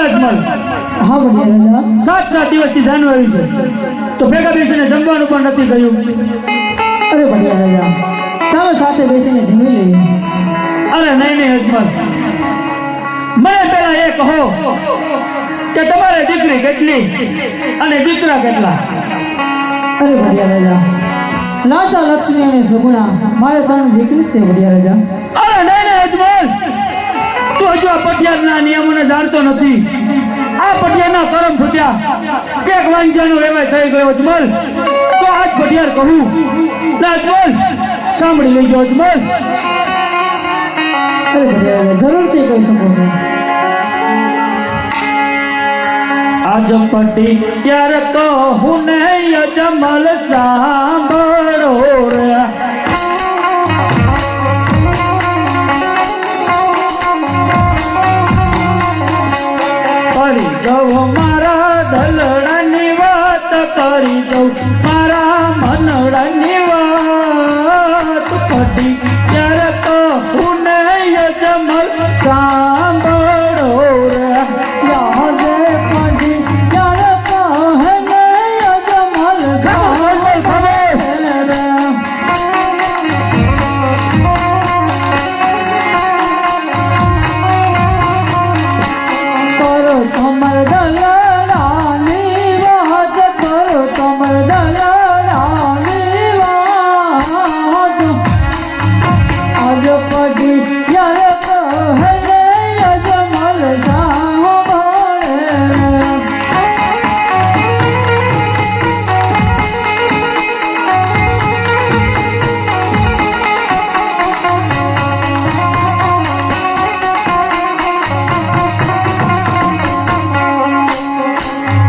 અજમલ હા બઢિયા રાજા 7 દિવસથી જાન્યુઆરી છે તો ભેગા બેસીને જમવાનું પણ નથી કહ્યું. અરે બઢિયા રાજા ચાલો સાથે બેસીને જમી લઈએ. અરે નહીં અજમલ, મને પહેલા એ કહો કે તમારે દીકરી કેટલી અને દીકરા કેટલા? અરે બઢિયા રાજા લાસા લક્ષ્મી અને સુગુણા મારે 3 દીકરી છે બઢિયા રાજા. અરે નહીં અજમલ, તું હજુ આ પટિયારના નિયમોને જાણતો નથી. આ પટિયારના કરમ ફૂટ્યા, એક વાંજાનો વેવાય થઈ ગયો અજમલ. તો આજ પટિયાર કહું ના અજમલ, સાંભળી લેજો અજમલ. અરે બઢિયા રાજા જરૂરથી કહી શકો છો. આજ પટિયાર કહું ને અજમલ સાંભળો રે. કરી દઉં મારા દલડાની વાત, કરી દઉં મારા મનડાની વાત. પટિયાર કહું ને અજમલ સાંભળો રે. યાદ પઢિયાર કહે ને અજમલ સાંભળો રે. કરો કમર દલડાની વાત, કરો કમર દલડાની વાત. આજ પઢિયાર કહે ને અજમલ સાંભળો રે.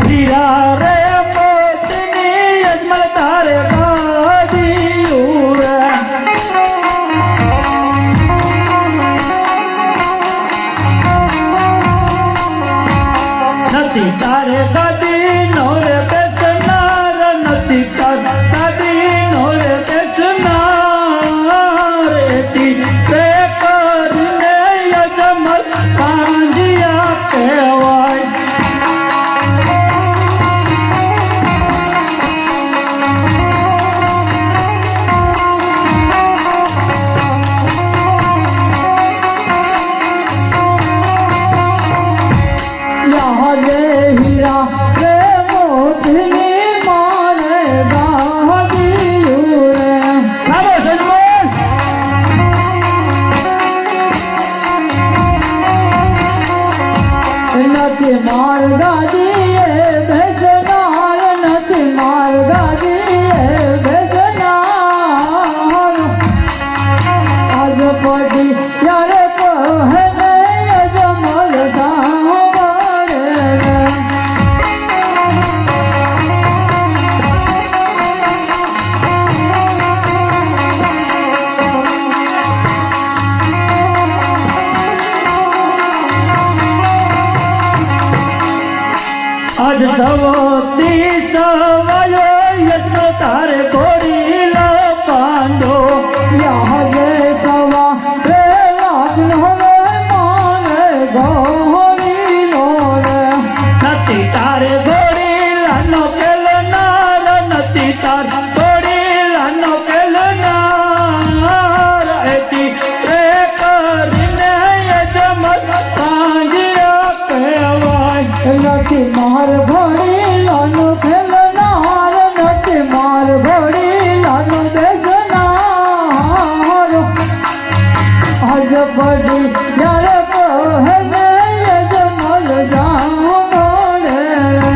હીરા રે મોતીની અજમલ તારે બાંધ્યું રે. નથી તારે ગાદી નો રે બેસનાર, નથી તારે ગાદી નો રે બેસનાર. એથી તે કરીને અજમલ કાંજિયા કહેવાય. યાદ હીરા રે મોતીની મારે બાંધ્યું રે. ખામોશ અજમલ. નથી માર ગાદીએ બેસનાર, નથી માર ગાદીએ બેસનાર. આજ પઢિયાર કહે ને અજમલ સાંભળે રે. આજ સવતી સવાયો યજ્ઞ તારે ઘોડીલો બાંધો. યાદ સવા રે લાગ્યો રે મારે ગોળીનો રે. નથી તારે ઘોડીલાનો પેલનાર, નથી તાર ઘોડીલાનો પેલનાર. એથી તે કરીને અજમલ કાંજિયા કહેવાય. નથી માર ઘોડીલાનો ખેલનાર, નથી માર ઘોડીલાનો બેસનાર. આજ પઢિયાર કહે ને અજમલ સાંભળે રે.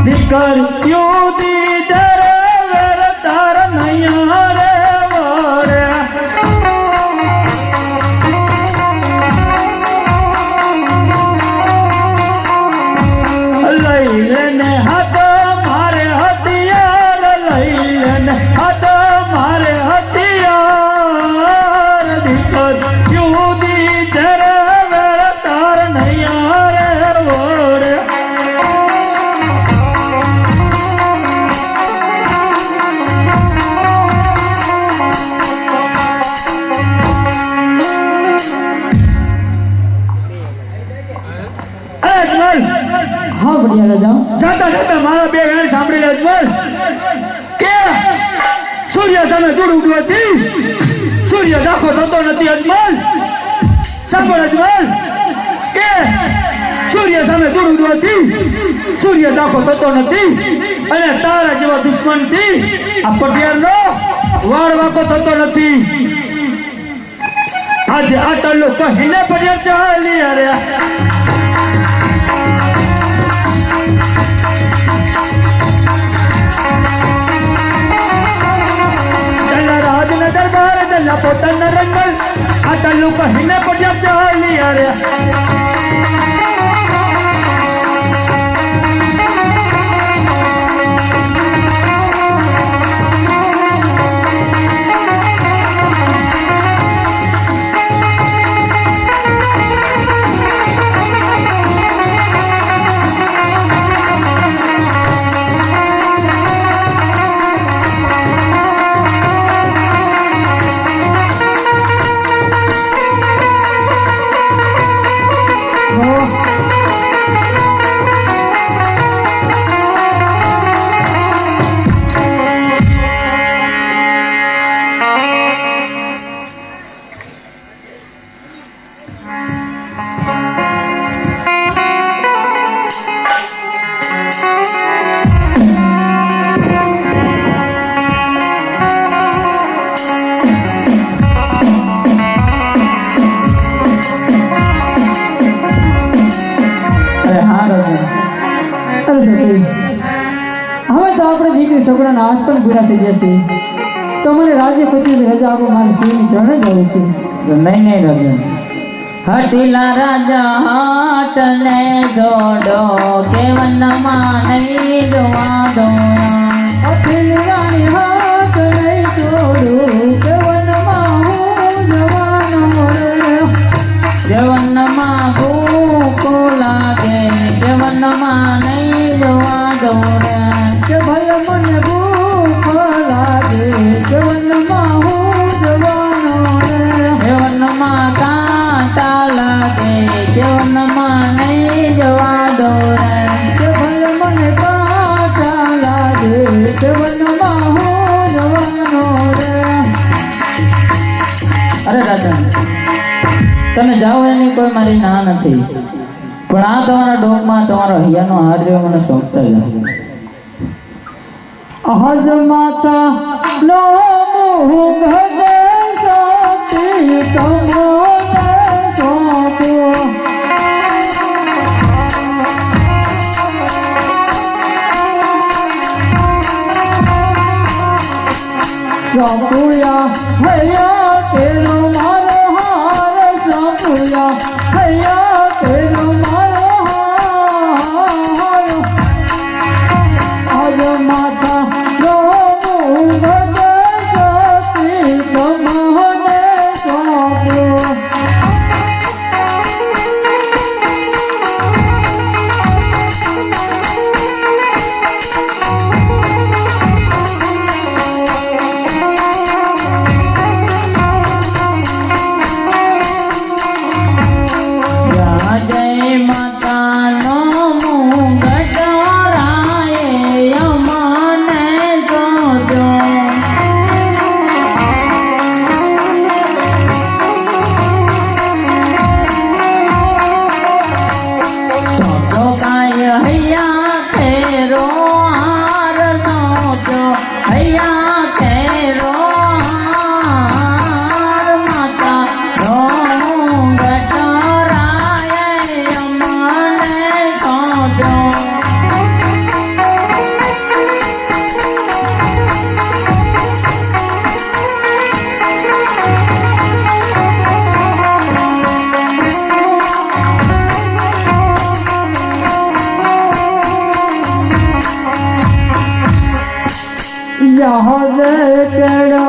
દીકરીઓ દીધર વેર તાર નૈયા રે વરે લઈ લેને હાથ મારે હથિયાર લઈ લેને હાથ મારે હથિયાર દીકરીઓ દીધર વેર તાર નૈયા રે વરે હા बढ़िया राजा જાતા જાતા મારા બે વેણ સાંભળી લે અજમલ કે સૂર્ય સામે દૂર ઉડવાથી સૂર્ય દાખો થતો નથી અજમલ સાંભળ અજમલ કે સૂર્ય સામે દૂર ઉડવાથી સૂર્ય દાખો થતો નથી અને તારા જેવા દુશ્મનથી આ પટિયારનો વાળ વાકો થતો નથી આજે આ ટલ્લો કહીને પટિયાર ચાલી અરે દરબાર દલ્લા પોતાના રંગલ આ ટલ્લુ કહીને પટિયાર ચાલી અરે હવે તો આપણે દીકરી છોકરાના હાથ પણ પૂરા થઈ જશે તો મને રાજ્ય પછી રજા આપો મારી સિંહની ચરણે જવું છે નહીં નહીં રાજન હટીલા રાજા હાટ ને જોડો કે વનમાં નહીં જોવા દો અખિલરાની હાથ નહીં છોડું કે વનમાં હું જવાનો મળે જવનમાં ભૂખો લાગે જવનમાં નહીં જોવા દો કે ભલે મને ભૂખ લાગે કે વનમાં હું જવાનો મળે જવનમાં કાંટા લાગે જવનમાં નહીં જોવા દો કે ભલે મને કાંટા લાગે કે વનમાં હું જવાનો રે અરે રાજન તમે જાઓ એની કોઈ મારી ના નથી પણ આ તમારા ડોકમાં તમારો હૈયાનો હાર રહ્યો મને સોંપતા જાય આજ માતા નો ઘટે સાથી તમને સોંપો સોંપુયા હૈયા તેરો મારો હાર સોંપુયા હૈયા તેરો મારો હાર આજ માતા નો ઘટે સાથી તમને સોંપો જય માતાનો મુંગટ રાયે અમને જોજો સોંપો કાય હૈયા કેડો